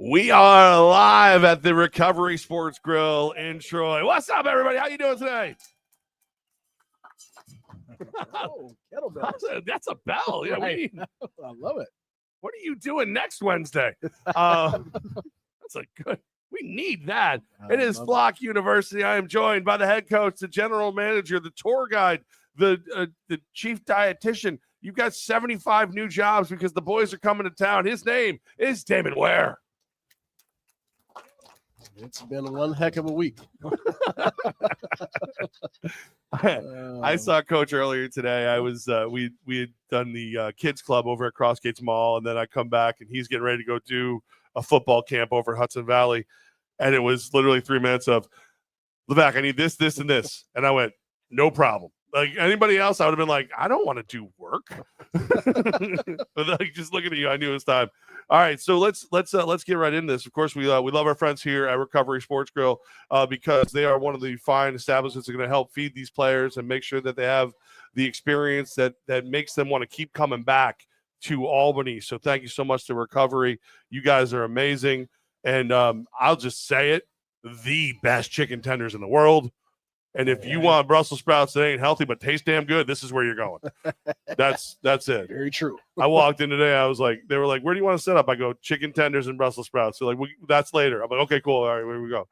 We are live at the Recovery Sports Grill in Troy. What's up, everybody? How you doing today? Oh, kettlebell. That's a bell. Yeah, right. I love it. What are you doing next Wednesday? That's a good. We need that. It is Flock University. I am joined by the head coach, the general manager, the tour guide, the chief dietitian. You've got 75 new jobs because the boys are coming to town. His name is Damon Ware. It's been one heck of a week. I saw Coach earlier today. I was we had done the kids club over at Crossgates Mall, and then I come back and he's getting ready to go do a football camp over Hudson Valley, and it was literally 3 minutes of Levack, I need this, this, and this, and I went, no problem. Like anybody else, I would have been like, I don't want to do work. But like just looking at you, I knew it was time. All right, so let's get right into this. Of course, we love our friends here at Recovery Sports Grill because they are one of the fine establishments that are going to help feed these players and make sure that they have the experience that makes them want to keep coming back to Albany. So thank you so much to Recovery. You guys are amazing, and I'll just say it: the best chicken tenders in the world. And if you want Brussels sprouts that ain't healthy but taste damn good, this is where you're going. That's it. Very true. I walked in today. I was like, they were like, where do you want to set up? I go, chicken tenders and Brussels sprouts. So like, that's later. I'm like, okay, cool. All right, here we go.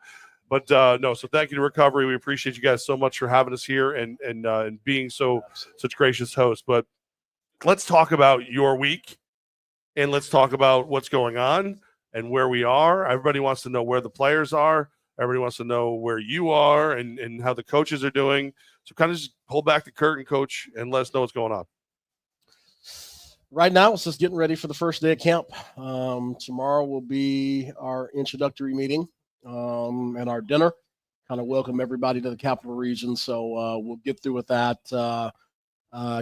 But no, so thank you to Recovery. We appreciate you guys so much for having us here and being such gracious hosts. But let's talk about your week and let's talk about what's going on and where we are. Everybody wants to know where the players are. Everybody wants to know where you are and how the coaches are doing. So kind of just pull back the curtain, Coach, and let us know what's going on. Right now, it's just getting ready for the first day of camp. Tomorrow will be our introductory meeting and our dinner. Kind of welcome everybody to the Capital Region. So we'll get through with that.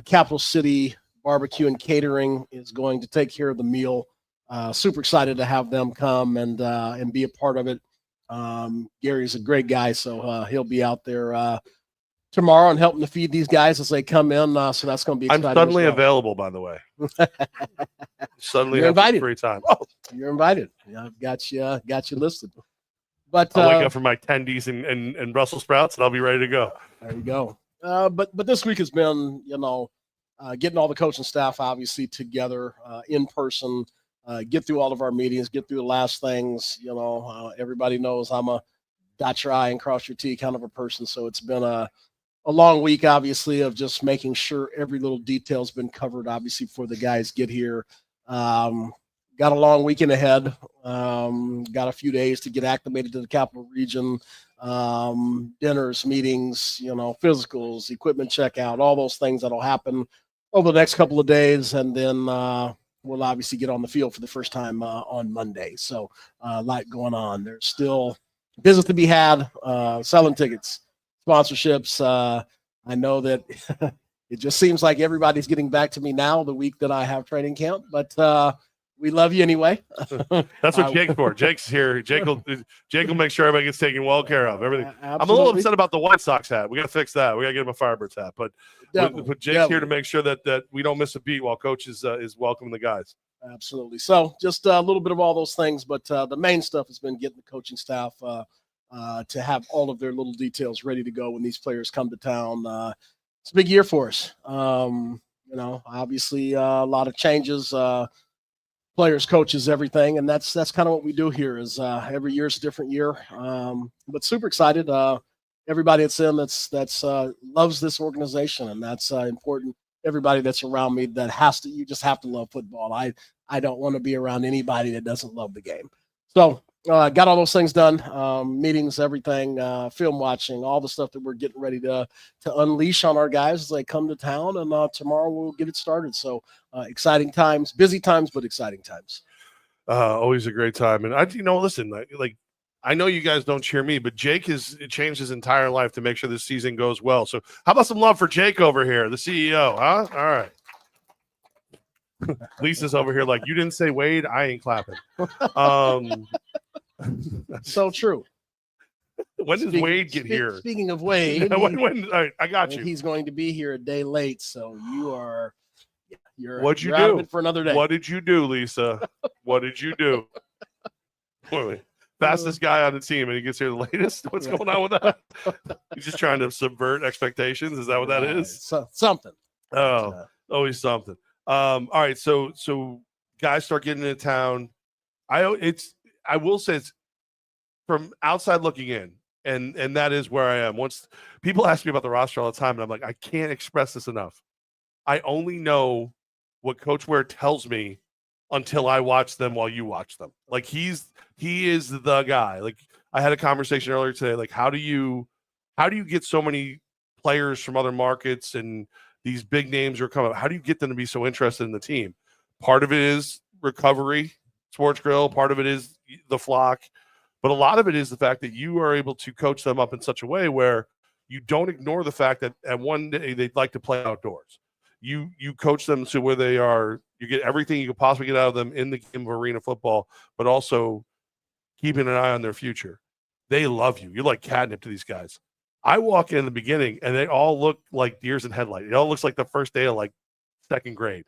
Capital City Barbecue and Catering is going to take care of the meal. Super excited to have them come and be a part of it. Gary's a great guy, so he'll be out there tomorrow and helping to feed these guys as they come in. So that's going to be exciting. I'm suddenly available, by the way. Suddenly you're invited. Free time. Oh, you're invited. I've got you listed. But I'll wake up for my tendies and Brussels sprouts, and I'll be ready to go. There you go. But this week has been, getting all the coaching staff obviously together in person. Get through all of our meetings, get through the last things. Everybody knows I'm a dot your I and cross your T kind of a person. So it's been a long week, obviously, of just making sure every little detail's been covered, obviously, before the guys get here. Got a long weekend ahead. Got a few days to get acclimated to the Capital Region. Dinners, meetings, physicals, equipment checkout, all those things that'll happen over the next couple of days. And then we'll obviously get on the field for the first time on Monday. So a lot going on. There's still business to be had, selling tickets, sponsorships. I know that it just seems like everybody's getting back to me now the week that I have training camp, but we love you anyway. That's what Jake's for. Jake's here. Jake will make sure everybody gets taken well care of. Everything. Absolutely. I'm a little upset about the White Sox hat. We got to fix that. We got to get him a Firebirds hat. But Jake's here to make sure that we don't miss a beat while Coach is welcoming the guys. Absolutely. So just a little bit of all those things, but the main stuff has been getting the coaching staff to have all of their little details ready to go when these players come to town. It's a big year for us. Obviously a lot of changes. Players, coaches, everything, and that's kind of what we do here. Is every year is a different year, but super excited. Everybody that's in that's loves this organization, and that's important. Everybody that's around me you just have to love football. I don't want to be around anybody that doesn't love the game. So got all those things done, meetings, everything, film watching, all the stuff that we're getting ready to unleash on our guys as they come to town. And tomorrow we'll get it started. So exciting times, busy times, but exciting times. Always a great time. And listen, I know you guys don't cheer me, but Jake has changed his entire life to make sure this season goes well. So how about some love for Jake over here, the CEO, huh? All right. Lisa's over here like, you didn't say Wade, I ain't clapping. So true. When does Wade get here? Speaking of Wade, when all right, I got you. He's going to be here a day late, so you're What'd you out do of it for another day. What did you do, Lisa? What did you do? Wait. Fastest guy on the team, and he gets here the latest. What's going on with that? He's just trying to subvert expectations. Is that what that is? Something. Oh, always something. All right. So guys start getting into town. I will say it's from outside looking in, and that is where I am. Once people ask me about the roster all the time, and I'm like, I can't express this enough. I only know what Coach Ware tells me until I watch them while you watch them. Like he is the guy. Like I had a conversation earlier today. Like how do you get so many players from other markets and these big names are coming? How do you get them to be so interested in the team? Part of it is recovery, Sports Grill. Part of it is the flock. But a lot of it is the fact that you are able to coach them up in such a way where you don't ignore the fact that at one day they'd like to play outdoors. You coach them to where they are. You get everything you could possibly get out of them in the game of arena football, but also keeping an eye on their future. They love you. You're like catnip to these guys. I walk in the beginning, and they all look like deers in headlights. It all looks like the first day of like second grade.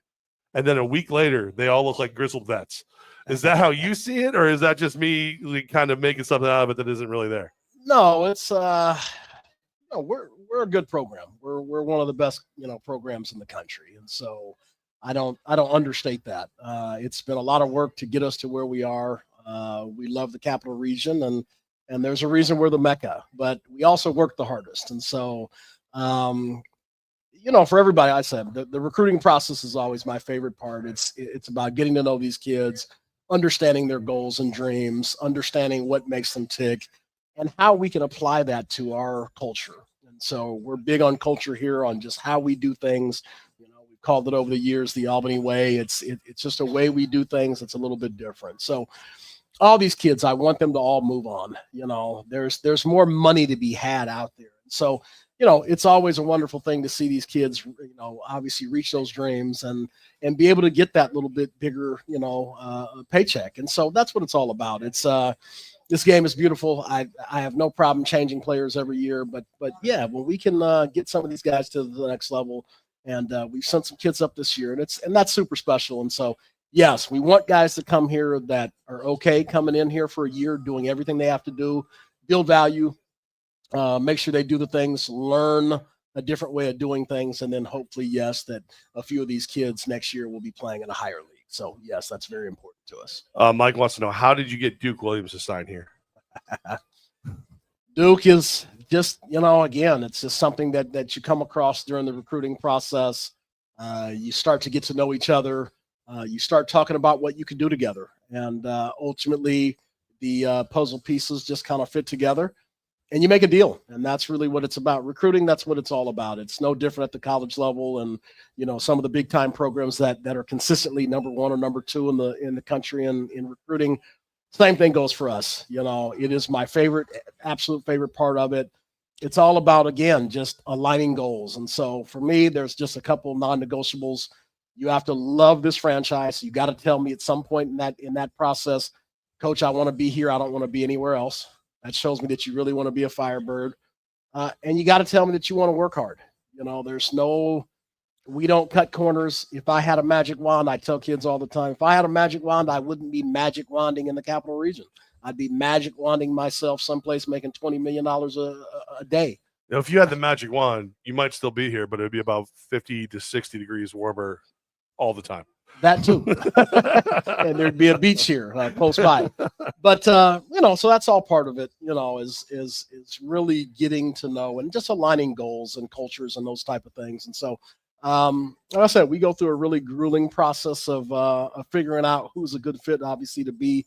And then a week later, they all look like grizzled vets. Is that how you see it, or is that just me kind of making something out of it that isn't really there? No, it's no, we're a good program. We're one of the best, programs in the country. And so I don't understate that. It's been a lot of work to get us to where we are. We love the capital region, and there's a reason we're the Mecca, but we also work the hardest. And so for everybody, I said the recruiting process is always my favorite part. It's about getting to know these kids, understanding their goals and dreams, understanding what makes them tick, and how we can apply that to our culture. And so we're big on culture here, on just how we do things. We've called it over the years the Albany way. It's just a way we do things that's a little bit different. So all these kids, I want them to all move on. There's more money to be had out there. So it's always a wonderful thing to see these kids, obviously reach those dreams and be able to get that little bit bigger, paycheck. And so that's what it's all about. It's this game is beautiful. I have no problem changing players every year, but yeah, when we can get some of these guys to the next level, and we've sent some kids up this year, and that's super special. And so yes, we want guys to come here that are okay coming in here for a year, doing everything they have to do, build value, make sure they do the things, learn a different way of doing things, and then hopefully, yes, that a few of these kids next year will be playing in a higher league. So, yes, that's very important to us. Mike wants to know, how did you get Duke Williams to sign here? Duke is just, again, it's just something that you come across during the recruiting process. You start to get to know each other. You start talking about what you can do together. And ultimately, the puzzle pieces just kind of fit together. And you make a deal, and that's really what it's about. Recruiting, that's what it's all about. It's no different at the college level, and some of the big time programs that are consistently number one or number two in the country in recruiting. Same thing goes for us. It is my absolute favorite part of it. It's all about, again, just aligning goals. And so for me, there's just a couple of non-negotiables. You have to love this franchise. You got to tell me at some point in that process, Coach, I want to be here. I don't want to be anywhere else. That shows me that you really want to be a Firebird. And you got to tell me that you want to work hard. We don't cut corners. If I had a magic wand, I tell kids all the time, if I had a magic wand, I wouldn't be magic wanding in the capital region. I'd be magic wanding myself someplace making $20 million a day. If you had the magic wand, you might still be here, but it'd be about 50 to 60 degrees warmer all the time. That too. And there'd be a beach here close by. But, so that's all part of it, is really getting to know and just aligning goals and cultures and those type of things. And so, like I said, we go through a really grueling process of figuring out who's a good fit, obviously, to be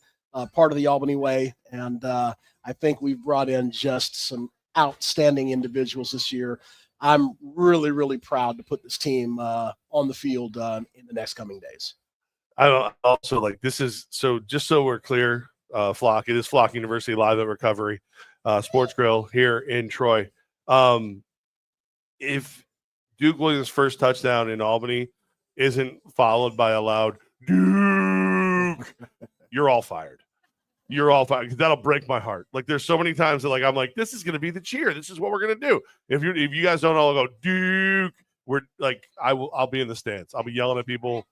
part of the Albany way. And I think we've brought in just some outstanding individuals this year. I'm really, really proud to put this team on the field in the next coming days. I also this is just so we're clear, Flock. It is Flock University Live at Recovery, Sports Grill here in Troy. If Duke Williams' first touchdown in Albany isn't followed by a loud Duke, you're all fired. You're all fine, because that'll break my heart. There's so many times that I'm like, this is going to be the cheer. This is what we're going to do. If you guys don't all go Duke, we're I'll be in the stands. I'll be yelling at people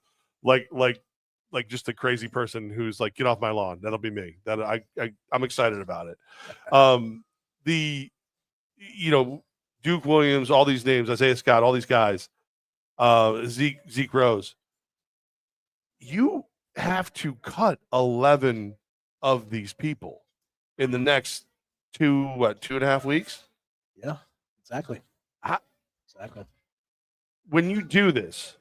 like like just a crazy person who's like, get off my lawn. That'll be me. That I'm excited about it. The, Duke Williams, all these names, Isaiah Scott, all these guys, Zeke Rose. You have to cut 11 of these people in the next 2.5 weeks? Yeah, exactly. Exactly. When you do this,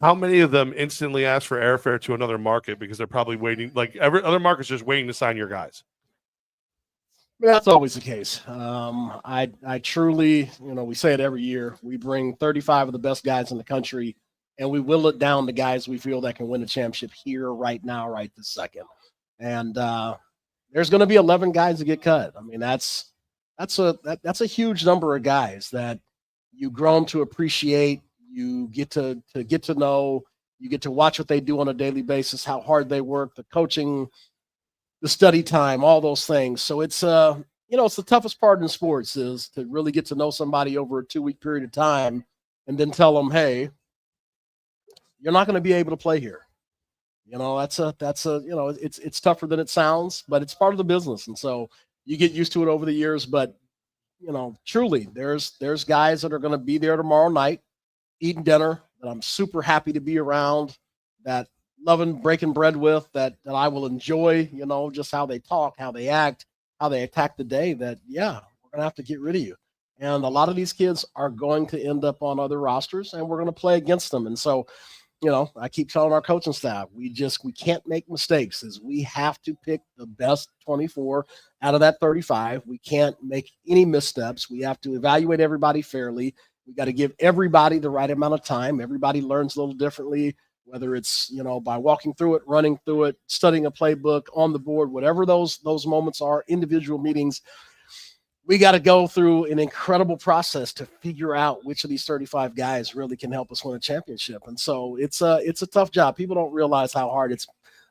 how many of them instantly ask for airfare to another market because they're probably waiting? Like every other market's just waiting to sign your guys. That's always the case. I truly, we say it every year. We bring 35 of the best guys in the country, and we will it down to guys we feel that can win a championship here, right now, right this second. And there's going to be 11 guys that get cut. I mean, that's a huge number of guys that you've grown to appreciate. You get to get to know. You get to watch what they do on a daily basis, how hard they work, the coaching, the study time, all those things. So it's it's the toughest part in sports is to really get to know somebody over a 2-week period of time and then tell them, hey, you're not going to be able to play here. It's tougher than it sounds, but it's part of the business. And so you get used to it over the years, but truly there's guys that are going to be there tomorrow night eating dinner that I'm super happy to be around, that loving breaking bread with, that I will enjoy, just how they talk, how they act, how they attack the day, that, yeah, we're going to have to get rid of you. And a lot of these kids are going to end up on other rosters, and we're going to play against them. And so, I keep telling our coaching staff, we can't make mistakes. Is we have to pick the best 24 out of that 35. We can't make any missteps. We have to evaluate everybody fairly. We got to give everybody the right amount of time. Everybody learns a little differently, whether it's, by walking through it, running through it, studying a playbook on the board, whatever those moments are, individual meetings. We got to go through an incredible process to figure out which of these 35 guys really can help us win a championship. And so it's a tough job. People don't realize how hard it's.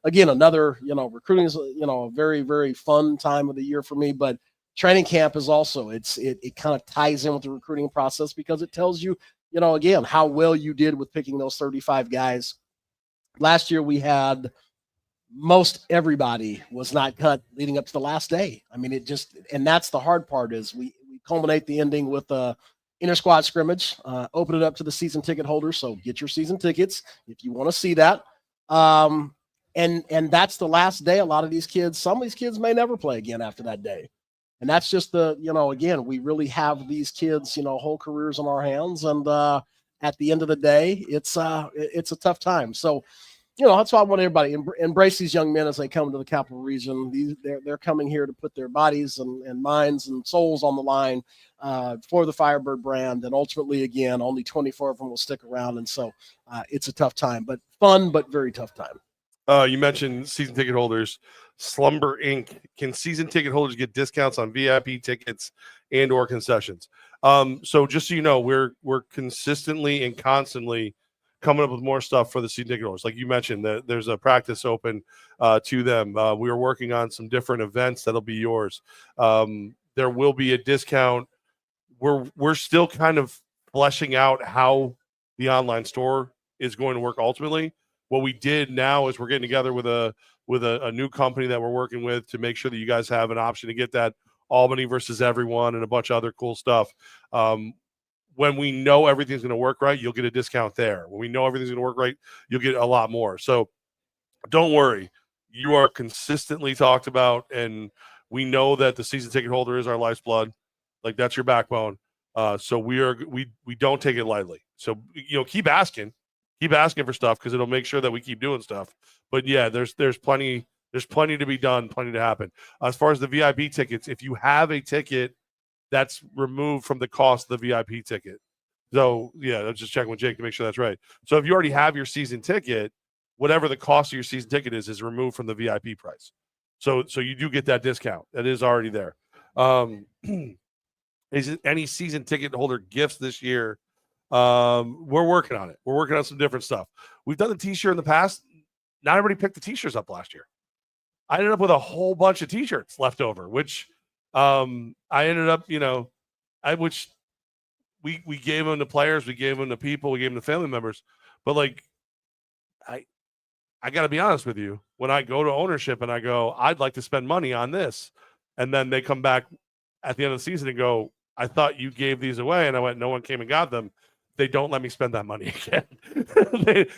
Again, another, recruiting is, a very, very fun time of the year for me, but training camp is also, it kind of ties in with the recruiting process because it tells you, again, how well you did with picking those 35 guys. Last year we had most everybody was not cut leading up to the last day. I mean, and that's the hard part is we culminate the ending with a inter squad scrimmage, open it up to the season ticket holders. So get your season tickets if you want to see that. And that's the last day. A lot of these kids, some of these kids may never play again after that day. And that's just again, we really have these kids, whole careers in our hands. And at the end of the day, it's a tough time. So, that's why I want everybody embrace these young men as they come to the Capital Region. They're coming here to put their bodies and minds and souls on the line for the Firebird brand. And ultimately, again, only 24 of them will stick around. And so it's a tough time, but fun, but very tough time. You mentioned season ticket holders. Slumber Inc. Can season ticket holders get discounts on VIP tickets and or concessions? So just so you know, we're consistently and constantly coming up with more stuff for the season ticket holders. Like you mentioned, there's a practice open to them. We are working on some different events that'll be yours. There will be a discount. We're still kind of fleshing out how the online store is going to work ultimately. What we did now is we're getting together with a new company that we're working with to make sure that you guys have an option to get that Albany versus everyone and a bunch of other cool stuff. When we know everything's going to work right, you'll get a discount there. When we know everything's going to work right, you'll get a lot more. So don't worry. You are consistently talked about, and we know that the season ticket holder is our life's blood. Like, that's your backbone. So we don't take it lightly. So, keep asking for stuff because it'll make sure that we keep doing stuff. But yeah, there's plenty to be done, plenty to happen. As far as the VIP tickets, if you have a ticket, that's removed from the cost of the VIP ticket. So yeah, let's just check with Jake to make sure that's right. So if you already have your season ticket, whatever the cost of your season ticket is removed from the VIP price. So you do get that discount. That is already there. Is it any season ticket holder gifts this year? We're working on it. We're working on some different stuff. We've done the t-shirt in the past. Not everybody picked the t-shirts up last year. I ended up with a whole bunch of t-shirts left over, which I ended up, which we gave them to players, we gave them to people, we gave them to family members. But like, I I got to be honest with you. When I go to ownership and I go, I'd like to spend money on this, and then they come back at the end of the season and go, I thought you gave these away, and I went, no one came and got them. They don't let me spend that money again.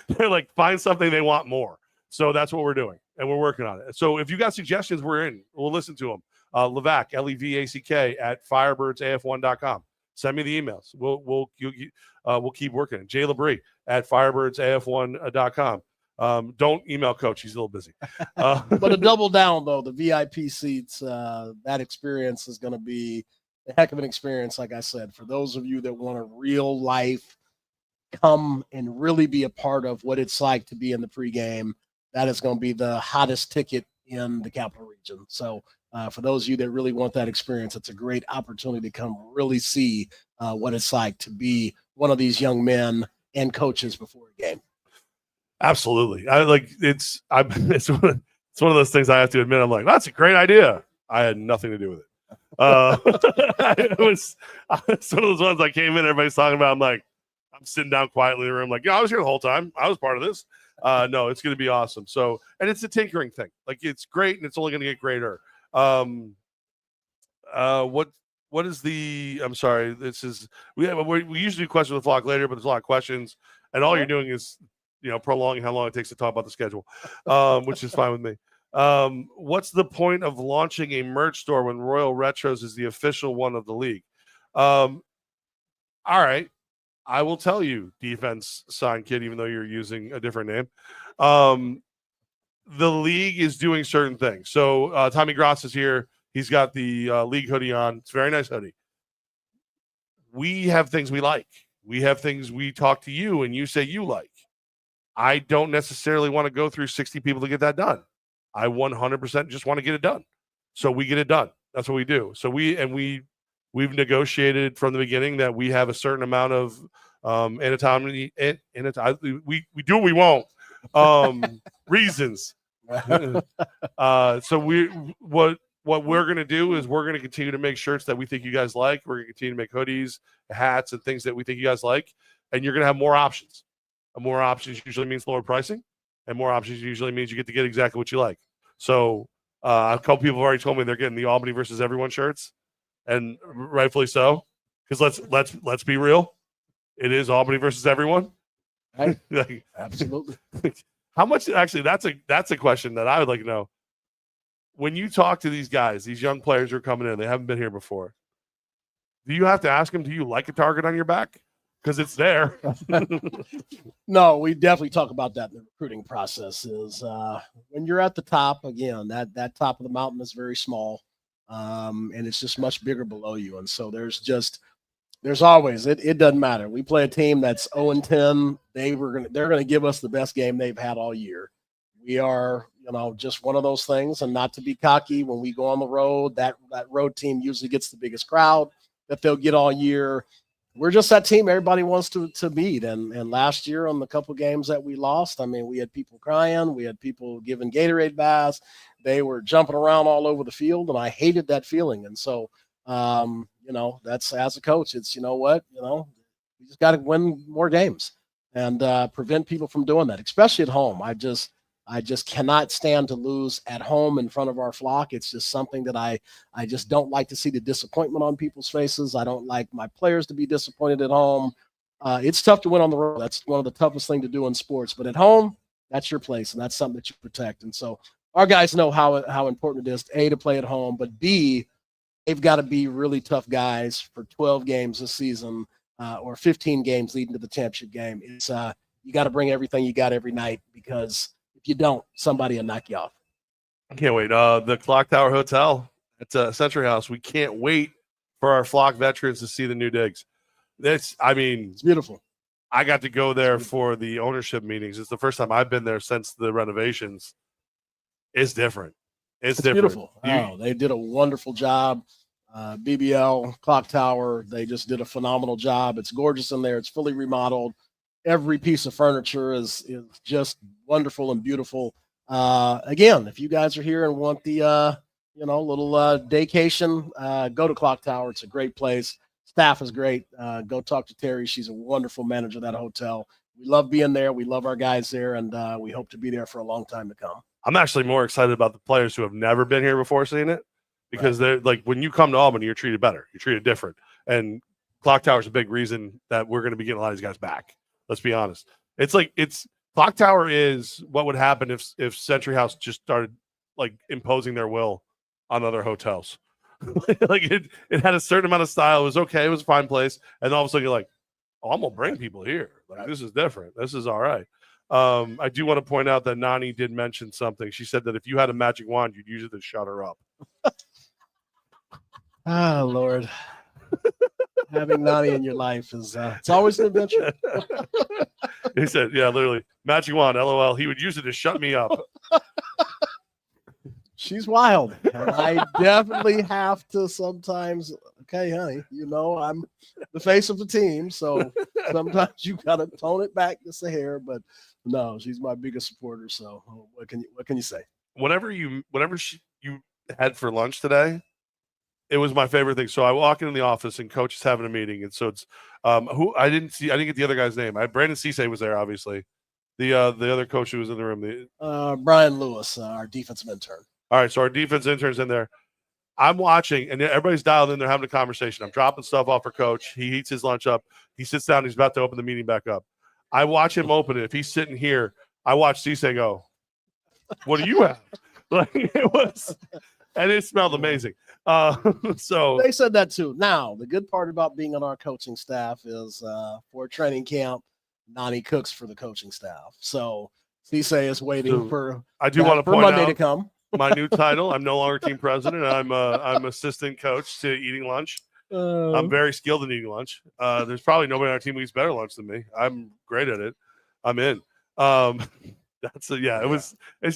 They're like, find something they want more. So that's what we're doing, and we're working on it. So if you got suggestions, we're in. We'll listen to them. Levack, Levack at firebirdsaf1.com. Send me the emails. We'll keep working. Jay Labrie at firebirdsaf1.com. Don't email Coach. He's a little busy. But to double down, though, the VIP seats, that experience is going to be a heck of an experience, like I said, for those of you that want a real life come and really be a part of what it's like to be in the pregame. That is going to be the hottest ticket in the Capital Region. So for those of you that really want that experience, it's a great opportunity to come really see what it's like to be one of these young men and coaches before a game. Absolutely. It's one of those things I have to admit. I'm like, that's a great idea. I had nothing to do with it. It was one of those ones I came in, everybody's talking about. I'm like, I'm sitting down quietly in the room, like, yeah, I was here the whole time. I was part of this. No, it's going to be awesome. So, and it's a tinkering thing. Like, it's great, and it's only going to get greater. What is the? I'm sorry. This is we usually do questions with Flock later, but there's a lot of questions, and all you're doing is prolonging how long it takes to talk about the schedule, which is fine with me. What's the point of launching a merch store when Royal Retros is the official one of the league? All right. I will tell you, defense sign kid, even though you're using a different name. The league is doing certain things. So Tommy Gross is here. He's got the league hoodie on. It's a very nice hoodie. We have things we like. We have things we talk to you and you say you like. I don't necessarily want to go through 60 people to get that done. I 100% just want to get it done. So we get it done. That's what we do. So we've negotiated from the beginning that we have a certain amount of anatomy. We do what we won't. Reasons. So what we're going to do is we're going to continue to make shirts that we think you guys like. We're going to continue to make hoodies, hats, and things that we think you guys like. And you're going to have more options. And more options usually means lower pricing. And more options usually means you get to get exactly what you like. So a couple people have already told me they're getting the Albany versus everyone shirts. And rightfully so. Because let's be real. It is Albany versus everyone. Right. Absolutely. How much actually that's a question that I would like to know. When you talk to these guys, these young players who are coming in, they haven't been here before. Do you have to ask them, do you like a target on your back? Because it's there. No, we definitely talk about that in the recruiting process. Is when you're at the top, again, that top of the mountain is very small, and it's just much bigger below you. And so there's always it doesn't matter. We play a team that's 0-10. They're gonna give us the best game they've had all year. We are, just one of those things, and not to be cocky. When we go on the road, that road team usually gets the biggest crowd that they'll get all year. We're just that team everybody wants to beat. And last year on the couple games that we lost, I mean, we had people crying. We had people giving Gatorade baths. They were jumping around all over the field, and I hated that feeling. And so, that's as a coach, it's, we just got to win more games and prevent people from doing that, especially at home. I just cannot stand to lose at home in front of our flock. It's just something that I just don't like to see the disappointment on people's faces. I don't like my players to be disappointed at home. It's tough to win on the road. That's one of the toughest things to do in sports. But at home, that's your place, and that's something that you protect. And so our guys know how important it is, A, to play at home, but B, they've got to be really tough guys for 12 games this season or 15 games leading to the championship game. It's you got to bring everything you got every night, because if you don't, somebody will knock you off. I can't wait. The Clock Tower Hotel at Century House. We can't wait for our flock veterans to see the new digs. It's beautiful. I got to go there for the ownership meetings. It's the first time I've been there since the renovations. It's different. It's different. Beautiful. They did a wonderful job. BBL, Clock Tower, they just did a phenomenal job. It's gorgeous in there. It's fully remodeled. Every piece of furniture is just wonderful and beautiful. Again, if you guys are here and want the little daycation, go to Clock Tower. It's a great place. Staff is great. Go talk to Terry. She's a wonderful manager of that hotel. love being there. We love our guys there, and we hope to be there for a long time to come. I'm actually more excited about the players who have never been here before seeing it, because they're like, when you come to Albany, you're treated better. You're treated different. And Clock Tower is a big reason that we're going to be getting a lot of these guys back. Let's be honest. It's Clock Tower is what would happen if Century House just started like imposing their will on other hotels. Like it had a certain amount of style. It was okay. It was a fine place. And all of a sudden you're like, oh, I'm going to bring people here. Like, this is different. This is all right. I do want to point out that Nani did mention something. She said that if you had a magic wand, you'd use it to shut her up. Oh, Lord. Having Nani in your life is it's always an adventure. He said, yeah, literally, magic wand, LOL. He would use it to shut me up. She's wild. And I definitely have to sometimes, okay, honey, I'm the face of the team. So sometimes you got to tone it back just a hair. But no, she's my biggest supporter. So what can you say? Whatever you had for lunch today, it was my favorite thing. So I walk into the office and Coach is having a meeting. And so it's who I didn't get the other guy's name. Brandon Cisse was there, obviously. The other coach who was in the room. Brian Lewis, our defensive intern. All right, so our defense intern's in there. I'm watching, and everybody's dialed in. They're having a conversation. I'm dropping stuff off for Coach. He eats his lunch up. He sits down. He's about to open the meeting back up. I watch him open it. If he's sitting here, I watch Cisse go, what do you have? Like it was, and it smelled amazing. So they said that too. Now, the good part about being on our coaching staff is for training camp, Nani cooks for the coaching staff. So Cisse is waiting for Monday to come. My new title. I'm no longer team president. I'm assistant coach to eating lunch. I'm very skilled in eating lunch. There's probably nobody on our team who eats better lunch than me. I'm great at it. I'm in. It's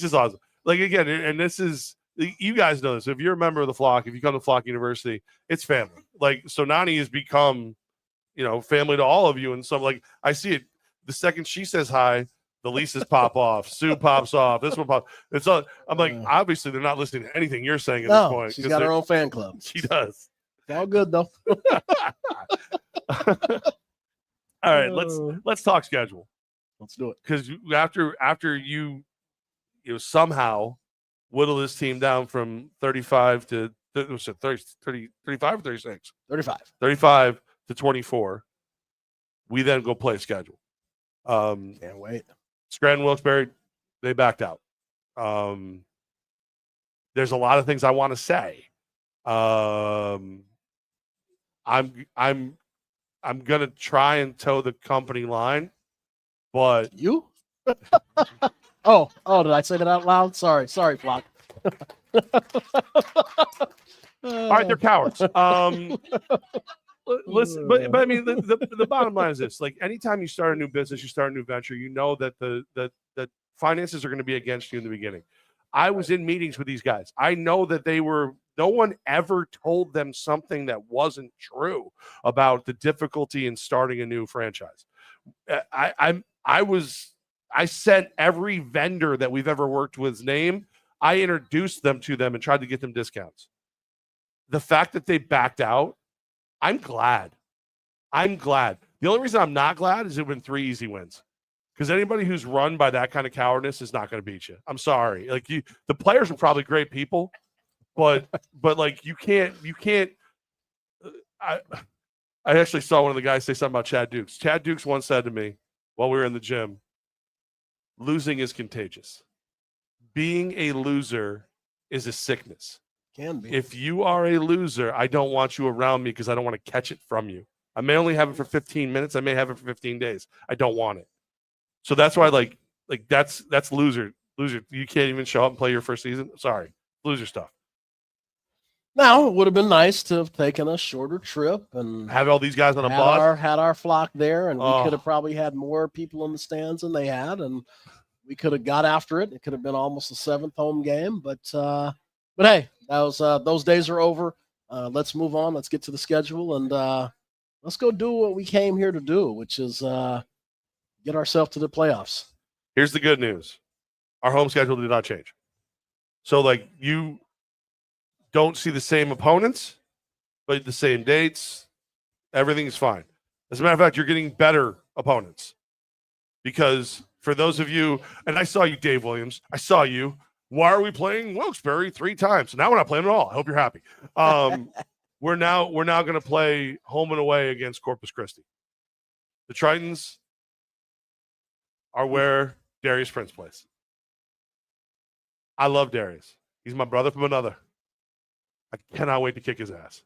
just awesome. Like again, and this is, you guys know this. If you're a member of the Flock, if you come to Flock University, it's family. Like, so Nani has become, family to all of you. And so like, I see it the second she says hi, the leases pop off. Sue pops off. This one pops. It's all. I'm like, obviously, they're not listening to anything you're saying at this point. She's got her own fan club. She does. It's all good though. All right, let's talk schedule. Let's do it. Because after you somehow whittle this team down from 35 to 35 or 36? 35 to 24. We then go play schedule. Can't wait. Scranton Wilkes-Barre, they backed out. There's a lot of things I want to say. I'm gonna try and toe the company line, but you. Oh, did I say that out loud? Sorry, Flock. All right, they're cowards. Listen, but I mean, the bottom line is this: like, anytime you start a new business, you start a new venture, you know that the finances are going to be against you in the beginning. I was in meetings with these guys. I know that no one ever told them something that wasn't true about the difficulty in starting a new franchise. I sent every vendor that we've ever worked with's name. I introduced them to them and tried to get them discounts. The fact that they backed out, I'm glad. The only reason I'm not glad is it been 3 easy wins. Because anybody who's run by that kind of cowardice is not going to beat you. I'm sorry. Like, the players are probably great people, but like you can't. I actually saw one of the guys say something about Chad Dukes. Chad Dukes once said to me while we were in the gym, losing is contagious. Being a loser is a sickness. Can be. If you are a loser, I don't want you around me because I don't want to catch it from you. I may only have it for 15 minutes. I may have it for 15 days. I don't want it. So that's why, like that's loser. You can't even show up and play your first season. Sorry, loser stuff. Now, it would have been nice to have taken a shorter trip and have all these guys on a bus. Had our flock there, and we could have probably had more people in the stands than they had, and we could have got after it. It could have been almost a 7th home game, but hey, those days are over. Let's move on. Let's get to the schedule, and let's go do what we came here to do, which is get ourselves to the playoffs. Here's the good news. Our home schedule did not change. So, like, you don't see the same opponents, but the same dates. Everything's fine. As a matter of fact, you're getting better opponents. because for those of you, and I saw you, Dave Williams, I saw you. Why are we playing Wilkes-Barre 3 times? So now we're not playing at all. I hope you're happy. We're now going to play home and away against Corpus Christi. The Tritons are where Darius Prince plays. I love Darius. He's my brother from another. I cannot wait to kick his ass.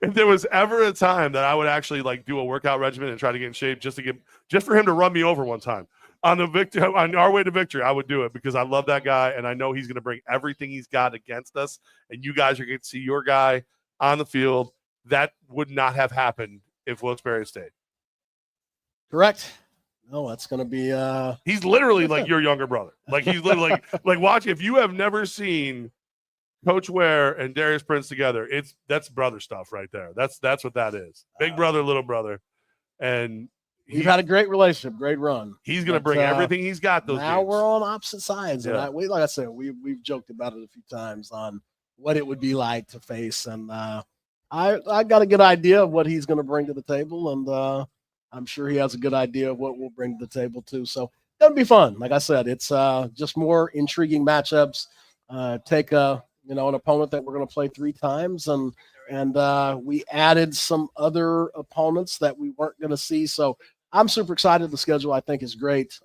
If there was ever a time that I would actually like do a workout regimen and try to get in shape just for him to run me over one time on our way to victory, I would do it because I love that guy and I know he's going to bring everything he's got against us. And you guys are going to see your guy on the field. That would not have happened if Wilkes-Barre stayed. Correct. No, that's going to be. He's literally like your younger brother. Like he's literally like watch. If you have never seen Coach Ware and Darius Prince together, that's brother stuff right there. That's what that is. Big brother, little brother, and we've had a great relationship, great run. He's going to bring everything he's got. Those now games. We're on opposite sides, yeah. and like I said, we've joked about it a few times on what it would be like to face, and I got a good idea of what he's going to bring to the table, and I'm sure he has a good idea of what we'll bring to the table too. So it's going to be fun. Like I said, it's just more intriguing matchups. Take an opponent that we're going to play 3 times, and we added some other opponents that we weren't going to see. So I'm super excited. The schedule I think is great.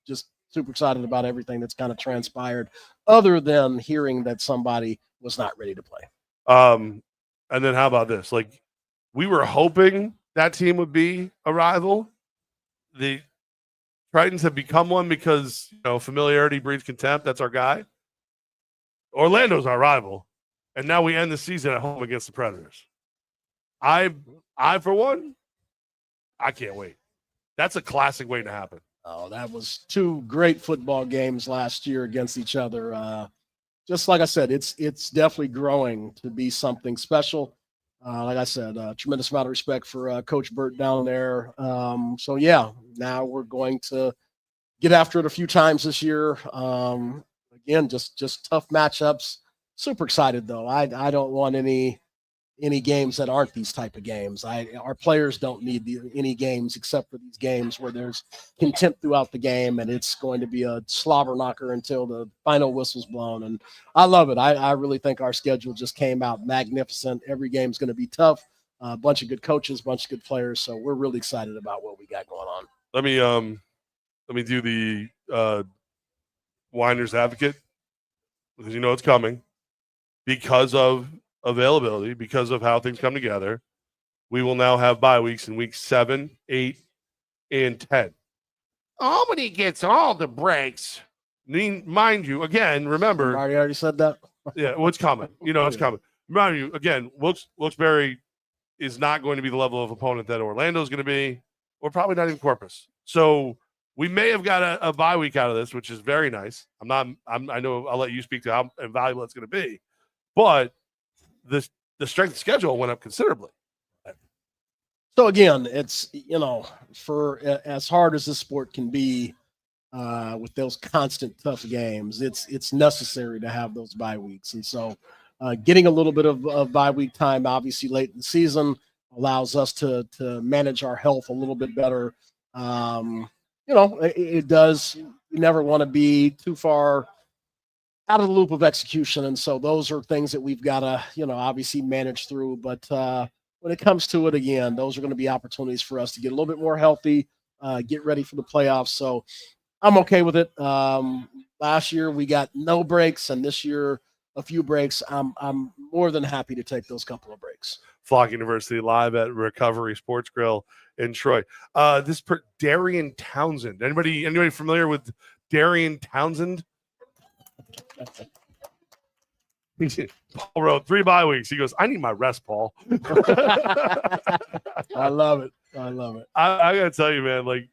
Just super excited about everything that's kind of transpired, other than hearing that somebody was not ready to play. And then how about this? Like we were hoping that team would be a rival. The Tritons have become one because familiarity breeds contempt. That's our guy. Orlando's our rival, and now we end the season at home against the Predators. I for one, I can't wait. That's a classic waiting to happen. Oh, that was 2 great football games last year against each other. Just like I said, it's definitely growing to be something special. Like I said, tremendous amount of respect for Coach Burt down there. So yeah, now we're going to get after it a few times this year. Again, just tough matchups. Super excited though. I don't want any games that aren't these type of games. Our players don't need any games except for these games where there's contempt throughout the game and it's going to be a slobber knocker until the final whistle's blown. And I love it. I really think our schedule just came out magnificent. Every game's going to be tough. A bunch of good coaches, bunch of good players. So we're really excited about what we got going on. Let me do the Winders advocate because it's coming because of availability, because of how things come together. We will now have bye weeks in weeks 7, 8, and 10. Albany gets all the breaks. Mind you, again, remember. Marty already said that. Yeah, what's coming? It's coming. Remind you, again, Wilkes-Barre is not going to be the level of opponent that Orlando is going to be, or probably not even Corpus. So we may have got a bye week out of this, which is very nice. I know I'll let you speak to how invaluable it's going to be, but the strength of schedule went up considerably. So again, it's for as hard as this sport can be, with those constant tough games, it's necessary to have those bye weeks, and so getting a little bit of bye week time, obviously late in the season, allows us to manage our health a little bit better. It does. You never want to be too far out of the loop of execution. And so those are things that we've got to, obviously manage through. But when it comes to it, again, those are going to be opportunities for us to get a little bit more healthy, get ready for the playoffs. So I'm okay with it. Last year we got no breaks, and this year a few breaks. I'm more than happy to take those couple of breaks. Flock University live at Recovery Sports Grill in Troy. Darian Townsend. Anybody familiar with Darian Townsend? Paul wrote 3 bye weeks. He goes, I need my rest, Paul. I love it. I gotta tell you, man, like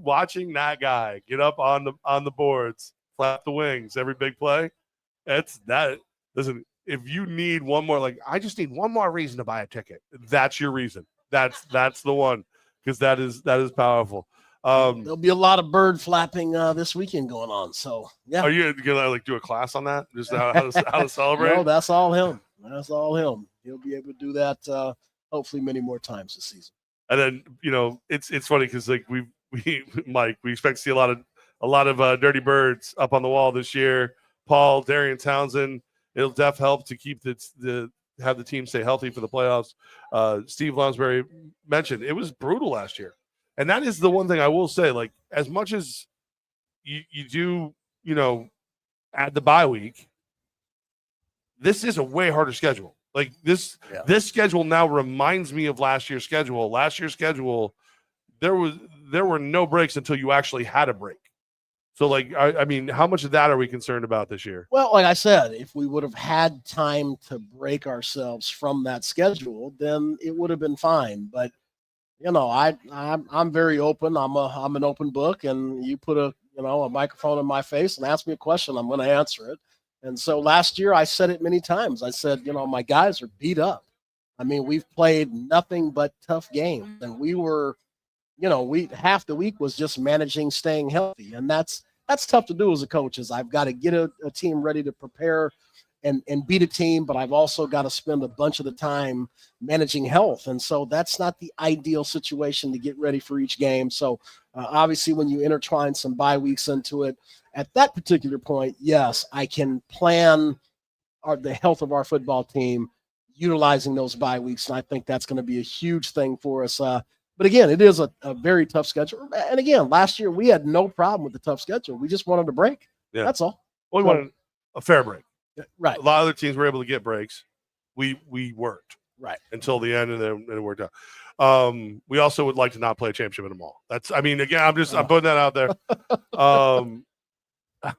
watching that guy get up on the boards, flap the wings, every big play. That's that. Listen, if you need one more, like I just need one more reason to buy a ticket. That's your reason. That's the one, because that is powerful. There'll be a lot of bird flapping this weekend going on. So yeah. Are you gonna do a class on that? Just how to celebrate? No, that's all him. He'll be able to do that hopefully many more times this season. And then it's funny because like we've Mike, we expect to see a lot of dirty birds up on the wall this year. Paul, Darian Townsend, it'll help to keep have the team stay healthy for the playoffs. Steve Lonsberry mentioned it was brutal last year, and that is the one thing I will say. Like, as much as you do, add the bye week, this is a way harder schedule. Like this schedule now reminds me of last year's schedule. Last year's schedule, there were no breaks until you actually had a break. So, like, I mean, how much of that are we concerned about this year? Well, like I said, if we would have had time to break ourselves from that schedule, then it would have been fine. But I'm very open. I'm an open book, and you put a microphone in my face and ask me a question, I'm going to answer it. And so last year I said it many times. I said, my guys are beat up. I mean, we've played nothing but tough games, and we were, half the week was just managing staying healthy, and that's tough to do as a coach. Is I've got to get a team ready to prepare and beat a team, but I've also got to spend a bunch of the time managing health. And so that's not the ideal situation to get ready for each game. So obviously when you intertwine some bye weeks into it, at that particular point, yes, I can plan the health of our football team utilizing those bye weeks. And I think that's going to be a huge thing for us. But again, it is a very tough schedule. And again, last year we had no problem with the tough schedule. We just wanted a break. Yeah. That's all. Well, we wanted a fair break. Right. A lot of other teams were able to get breaks. We weren't. Right. Until the end, and then it worked out. We also would like to not play a championship in a mall. I'm putting that out there.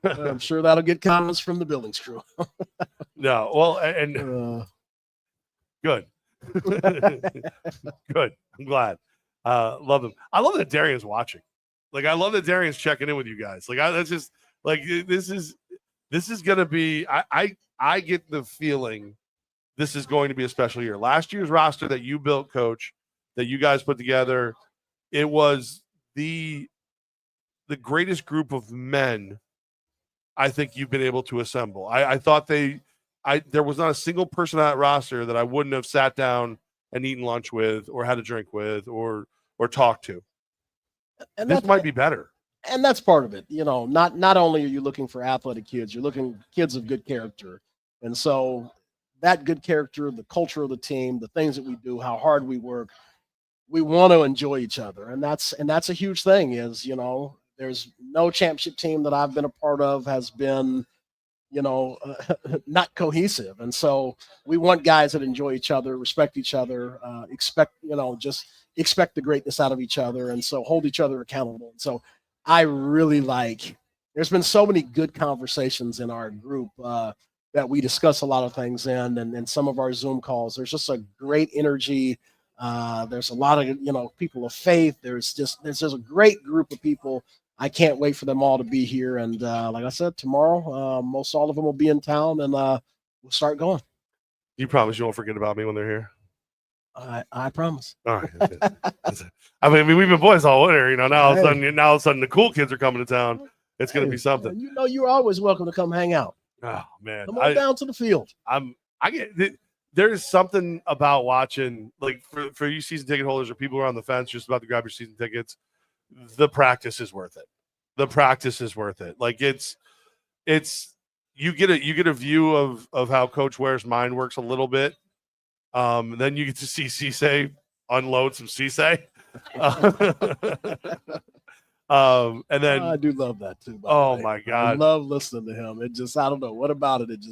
I'm sure that'll get comments from the buildings crew. No, well, and good. Good. I'm glad. Love them. I love that Darian's watching. Like, I love that Darian's checking in with you guys. Like, that's just like this is gonna be. I get the feeling this is going to be a special year. Last year's roster that you built, Coach, that you guys put together, it was the greatest group of men I think you've been able to assemble. I thought there was not a single person on that roster that I wouldn't have sat down and eaten lunch with, or had a drink with, or talked to. And this might be better. And that's part of it. Not only are you looking for athletic kids, you're looking kids of good character. And so that good character, the culture of the team, the things that we do, how hard we work, we want to enjoy each other. And that's a huge thing is, there's no championship team that I've been a part of has been, not cohesive. And so we want guys that enjoy each other, respect each other, expect the greatness out of each other. And so hold each other accountable. And so I really there's been so many good conversations in our group that we discuss a lot of things in, and some of our Zoom calls. There's just a great energy. There's a lot of, people of faith. There's a great group of people. I can't wait for them all to be here. And like I said, tomorrow, most all of them will be in town, and we'll start going. You promise you won't forget about me when they're here? I promise. All right. I mean, we've been boys all winter, now all of a sudden the cool kids are coming to town. It's going to be something. You're always welcome to come hang out. Oh man. Come on down to the field. There's something about watching, like, for you season ticket holders or people who are on the fence just about to grab your season tickets, the practice is worth it. The practice is worth it. Like, it's you get a view of how Coach Ware's mind works a little bit. Then you get to see Cisse unload some Cisse. And then I do love that too. Oh my God. I love listening to him. It just, I don't know what about it. It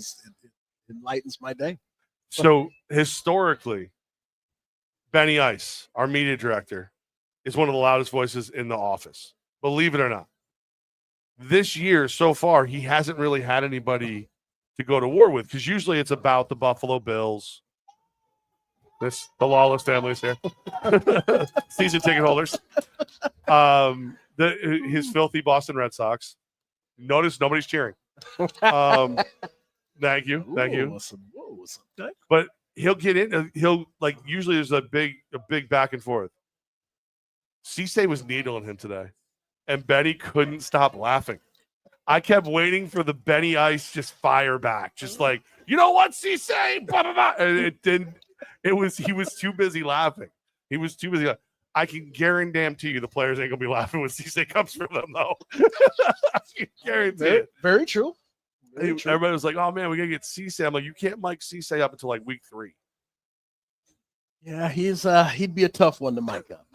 enlightens my day. So historically, Benny Ice, our media director, is one of the loudest voices in the office. Believe it or not. This year, so far, he hasn't really had anybody to go to war with, because usually it's about the Buffalo Bills. The Lawless family is here. Season ticket holders. His filthy Boston Red Sox. Notice nobody's cheering. Thank you. But he'll get in. Usually there's a big back and forth. Cisse was needling him today, and Benny couldn't stop laughing. I kept waiting for the Benny Ice just fire back, just like, you know what, Cisse? Blah, blah, blah. And it didn't. He was too busy laughing. I can guarantee you the players ain't gonna be laughing when Cisse comes for them, though. I can guarantee it. Very true. Very true. Everybody was like, "Oh man, we gotta get Cisse." I'm like, "You can't mic Cisse up until like week 3." Yeah, he'd be a tough one to mic up.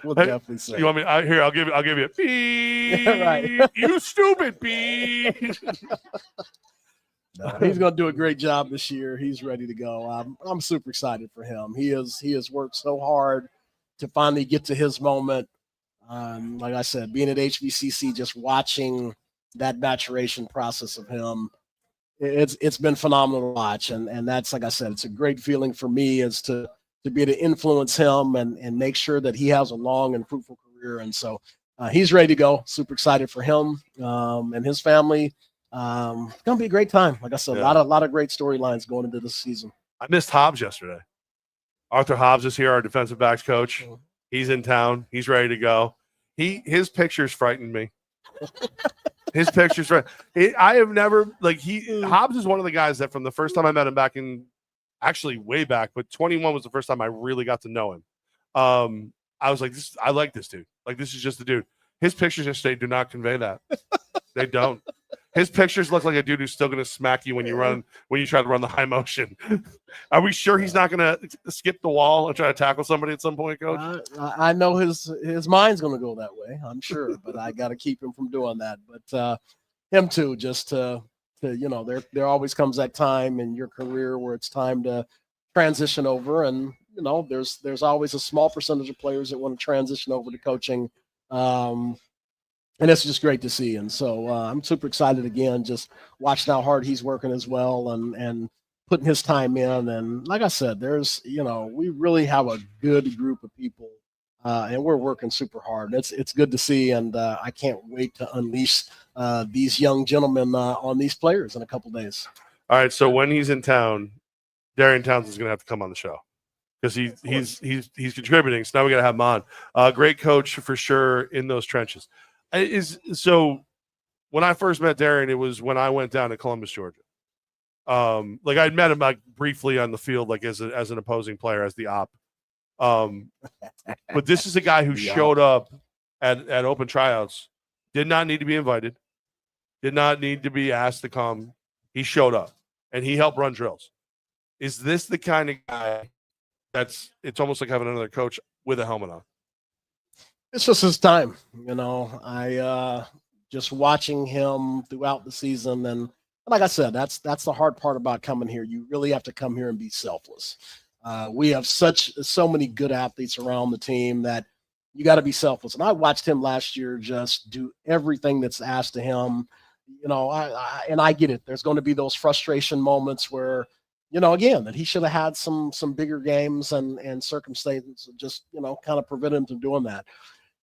We'll definitely say. You want me? I'll give you a beep. Right. You stupid beep. No, he's going to do a great job this year. He's ready to go. I'm super excited for him. He has worked so hard to finally get to his moment. Like I said, being at HBCC, just watching that maturation process of him, it's been phenomenal to watch. And that's, like I said, it's a great feeling for me is to be able to influence him and make sure that he has a long and fruitful career. And so he's ready to go. Super excited for him and his family. It's gonna be a great time. Like I said, a lot of great storylines going into this season. I missed Hobbs yesterday. Arthur Hobbs is here, our defensive backs coach. He's in town. He's ready to go. His pictures frightened me. His pictures, I have never Hobbs is one of the guys that from the first time I met him back in, actually way back, but 21 was the first time I really got to know him. I was like, I like this dude. Like, this is just the dude. His pictures yesterday do not convey that. They don't. His pictures look like a dude who's still going to smack you when you try to run the high motion. Are we sure he's not going to skip the wall and try to tackle somebody at some point, Coach? I know his mind's going to go that way, I'm sure, but I got to keep him from doing that. But him too, just to there always comes that time in your career where it's time to transition over, and there's always a small percentage of players that want to transition over to coaching. And it's just great to see. And so I'm super excited again, just watching how hard he's working as well and putting his time in. And like I said, there's, we really have a good group of people and we're working super hard. It's good to see. And I can't wait to unleash these young gentlemen on these players in a couple days. All right. So when he's in town, Darian Townsend's going to have to come on the show because he's contributing. So now we got to have him on. Great coach for sure in those trenches. So when I first met Darren, it was when I went down to Columbus, Georgia. I'd met him briefly on the field, as an opposing player, as the op. But this is a guy who showed up at open tryouts, did not need to be invited, did not need to be asked to come. He showed up and he helped run drills. Is this the kind of guy it's almost like having another coach with a helmet on? It's just his time, I just watching him throughout the season. And like I said, that's the hard part about coming here. You really have to come here and be selfless. We have so many good athletes around the team that you got to be selfless. And I watched him last year just do everything that's asked of him. I get it. There's going to be those frustration moments where, again, that he should have had some bigger games and circumstances just, kind of prevent him from doing that.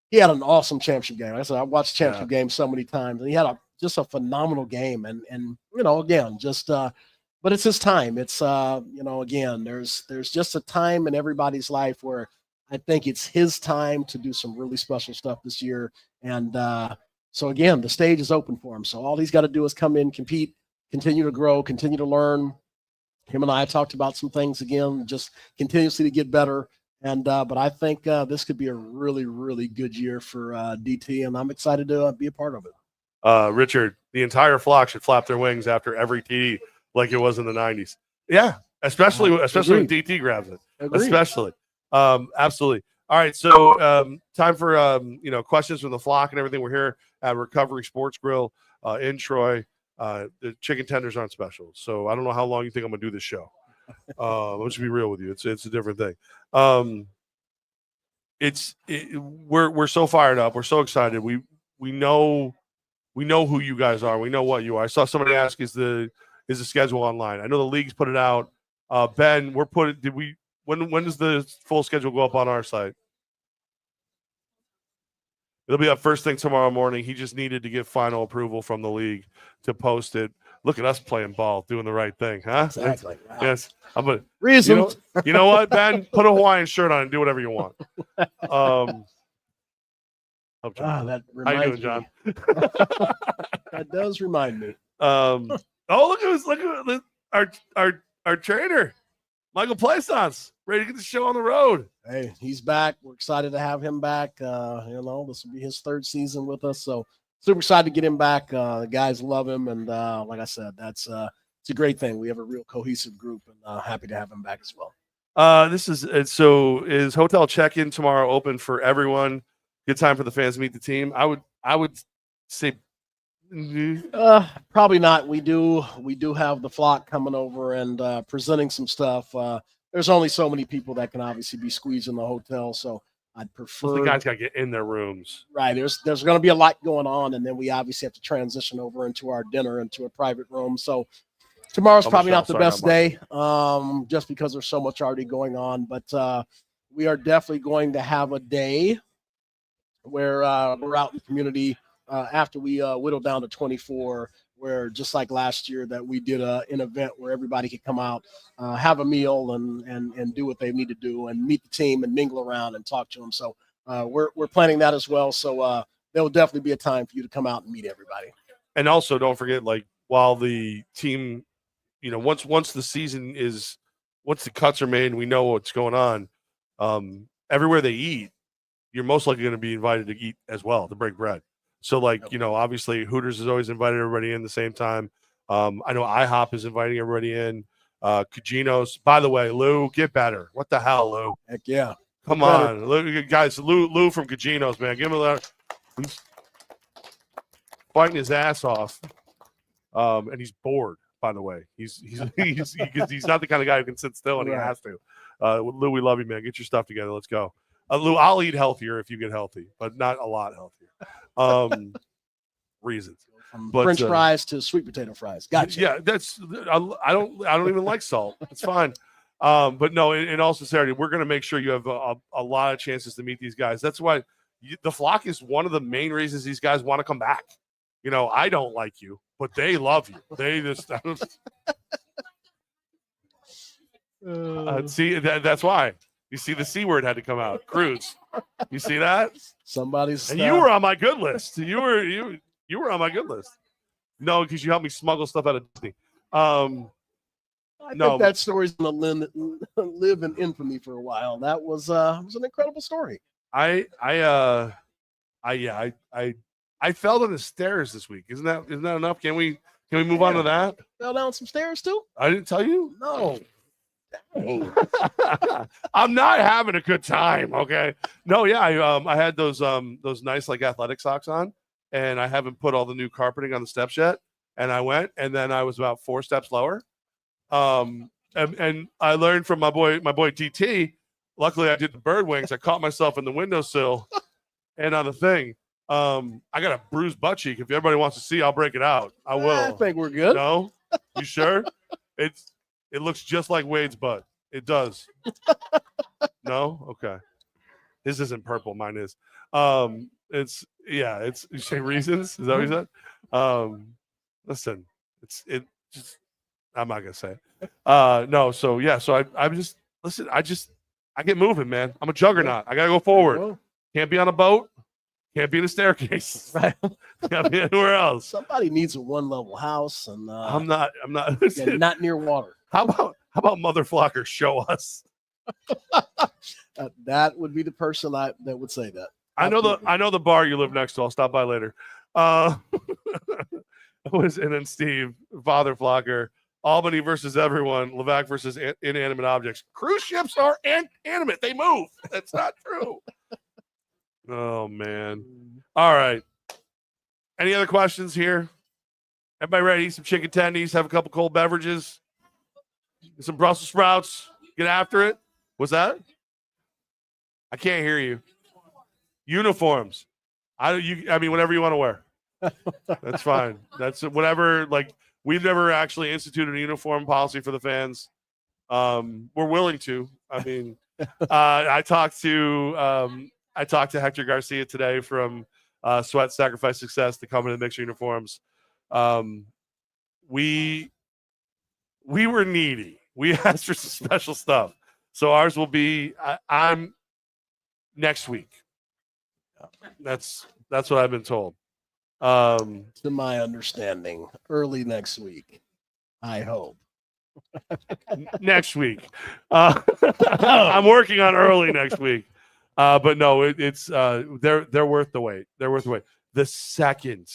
He had an awesome championship game. Like I said, I watched championship games so many times, and he had just a phenomenal game. And again, but it's his time. It's again, there's just a time in everybody's life where I think it's his time to do some really special stuff this year. And so again, the stage is open for him. So all he's got to do is come in, compete, continue to grow, continue to learn. Him and I talked about some things again, just continuously to get better. And but I think this could be a really, really good year for DT, and I'm excited to be a part of it. Richard, the entire flock should flap their wings after every TD like it was in the 90s. Yeah, especially when DT grabs it. Agreed. Especially. Absolutely. All right, so time for questions from the flock and everything. We're here at Recovery Sports Grill in Troy. The chicken tenders aren't special, so I don't know how long you think I'm gonna do this show. I'll just be real with you. It's a different thing. We're so fired up. We're so excited. We know who you guys are. We know what you are. I saw somebody ask, is the schedule online? I know the league's put it out. Ben, when does the full schedule go up on our site? It'll be up first thing tomorrow morning. He just needed to get final approval from the league to post it. Look at us playing ball, doing the right thing, huh? Exactly. Wow. Yes. Reason. You know what, Ben? Put a Hawaiian shirt on and do whatever you want. John. That reminds How you doing, John? That does remind me. Look at our trainer. Michael Plaisance, ready to get the show on the road. Hey, he's back. We're excited to have him back. This will be his 3rd season with us, so super excited to get him back. The guys love him, and like I said, it's a great thing. We have a real cohesive group, and happy to have him back as well. Is hotel check-in tomorrow open for everyone? Good time for the fans to meet the team. I would say probably not. We do have the flock coming over and presenting some stuff. There's only so many people that can obviously be squeezed in the hotel, so I'd prefer the guys got to get in their rooms. Right. There's going to be a lot going on, and then we obviously have to transition over into our dinner into a private room. So tomorrow's probably not the best day, just because there's so much already going on. But we are definitely going to have a day where we're out in the community after we whittle down to 24, where just like last year that we did an event where everybody could come out, have a meal and do what they need to do and meet the team and mingle around and talk to them. So we're planning that as well. So there will definitely be a time for you to come out and meet everybody. And also don't forget, like, while the team, once the cuts are made and we know what's going on, everywhere they eat, you're most likely going to be invited to eat as well, to break bread. So, obviously Hooters has always invited everybody in the same time. I know IHOP is inviting everybody in. Cugino's, by the way, Lou, get better. What the hell, Lou? Heck yeah. Come on. Lou, guys, Lou from Cugino's, man. Give him a lot. He's fighting his ass off. And he's bored, by the way. He's not the kind of guy who can sit still, and he has to. Lou, we love you, man. Get your stuff together. Let's go. Lou, I'll eat healthier if you get healthy, but not a lot healthier. Reasons. But, French fries to sweet potato fries. Gotcha. Yeah, I don't even like salt. It's fine. But no, in all sincerity, we're going to make sure you have a lot of chances to meet these guys. That's why the flock is one of the main reasons these guys want to come back. I don't like you, but they love you. They just see that's why. You see, the C word had to come out. Cruise. You see that? Somebody's. And you were on my good list. You were on my good list. No, because you helped me smuggle stuff out of Disney. I think that story's gonna live in infamy for a while. That was an incredible story. I fell down the stairs this week. Isn't that enough? Can we move on to that? Fell down some stairs too? I didn't tell you? No. I'm not having a good time. Okay. No, yeah. I had those nice athletic socks on, and I haven't put all the new carpeting on the steps yet. And I went, and then I was about 4 steps lower. And I learned from my boy TT. Luckily, I did the bird wings. I caught myself in the windowsill and on the thing. I got a bruised butt cheek. If everybody wants to see, I'll break it out. I will. I think we're good. No, you sure? It looks just like Wade's butt. It does. No? Okay. His isn't purple. Mine is. You say reasons? Is that what you said? Listen, I'm not gonna say it. No, so yeah, so I'm just listen, I get moving, man. I'm a juggernaut. I gotta go forward. Can't be on a boat, can't be in a staircase. Right. Can't be anywhere else. Somebody needs a 1-level house, and I'm not not near water. How about Mother Flocker show us? That would be the person that would say that. I know the bar you live next to. I'll stop by later. And then Steve, Father Flocker, Albany versus everyone, Levack versus inanimate objects. Cruise ships are animate. They move. That's not true. Oh, man. All right. Any other questions here? Everybody ready? Eat some chicken tendies, have a couple cold beverages, some Brussels sprouts, get after it. What's that? I can't hear you. Uniforms. I mean, whatever you want to wear. That's fine. That's whatever. We've never actually instituted a uniform policy for the fans. We're willing to. I mean, I talked to Hector Garcia today from Sweat Sacrifice Success to come in and mix uniforms. We were needy. We asked for some special stuff, so ours will be I'm next week. That's what I've been told. To my understanding, early next week, I hope. next week. I'm working on early next week. But no, it's they're worth the wait. They're worth the wait. The second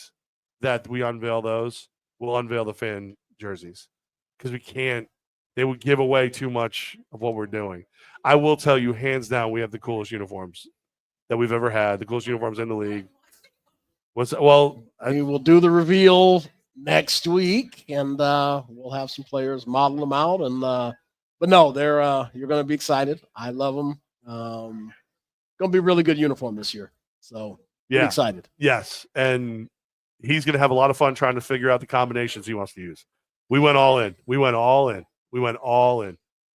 that we unveil those, we'll unveil the fan jerseys because we can't. They would give away too much of what we're doing. I will tell you, hands down, we have the coolest uniforms that we've ever had. The coolest uniforms in the league. We will do the reveal next week, and we'll have some players model them out. And but no, they're you're going to be excited. I love them. Going to be a really good uniform this year. So I'm excited. Yes, and he's going to have a lot of fun trying to figure out the combinations he wants to use. We went all in.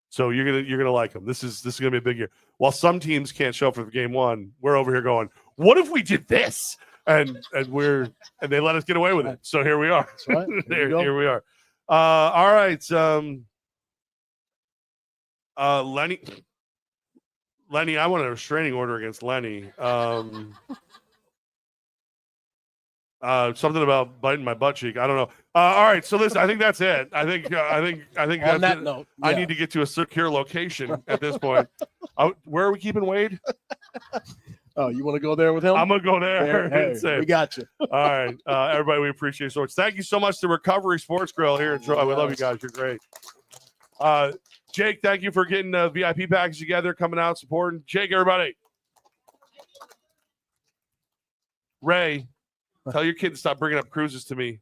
So you're gonna like them. This is gonna be a big year. While some teams can't show up for game one, we're over here going, what if we did this? And they let us get away with it. So here we are. That's right. Here we are. All right. Lenny, I want a restraining order against Lenny. Something about biting my butt cheek. I don't know. All right, so listen, I think that's it. I think on that note, I need to get to a secure location at this point. Where are we keeping Wade? Oh, you want to go there with him? I'm gonna go there. Hey, we got you. All right, everybody, we appreciate it so much. Thank you so much to Recovery Sports Grill here in Troy. We love you guys. You're great. Jake, thank you for getting the VIP package together, coming out, supporting. Jake, everybody. Ray, tell your kid to stop bringing up cruises to me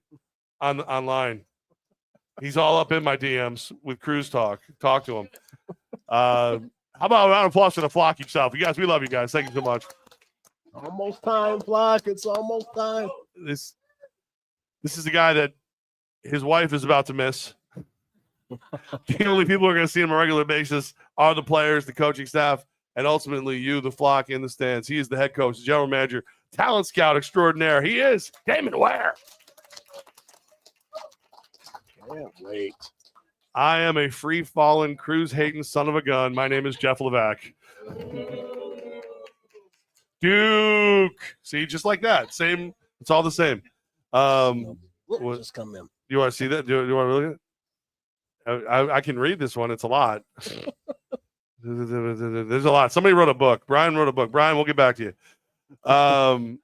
online. He's all up in my DMs with cruise talk. Talk to him. How about a round of applause for the flock yourself? You guys, we love you guys. Thank you so much. Almost time, flock. It's almost time. This is the guy that his wife is about to miss. The only people who are going to see him on a regular basis are the players, the coaching staff, and ultimately you, the flock in the stands. He is the head coach, the general manager, talent scout extraordinaire. He is Damon Ware. Can't wait. I am a free-falling, cruise-hating son of a gun. My name is Jeff Levack. Duke. See, just like that. Same. It's all the same. Just come in. You want to see that? Do you want to look at it? I can read this one. It's a lot. There's a lot. Somebody wrote a book. Brian wrote a book. Brian, we'll get back to you. All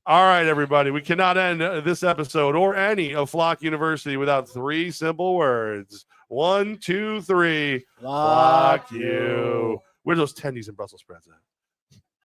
right, everybody. We cannot end this episode or any of Flock University without three simple words. 1, 2, 3. Flock you. Where are those tendies and Brussels sprouts at?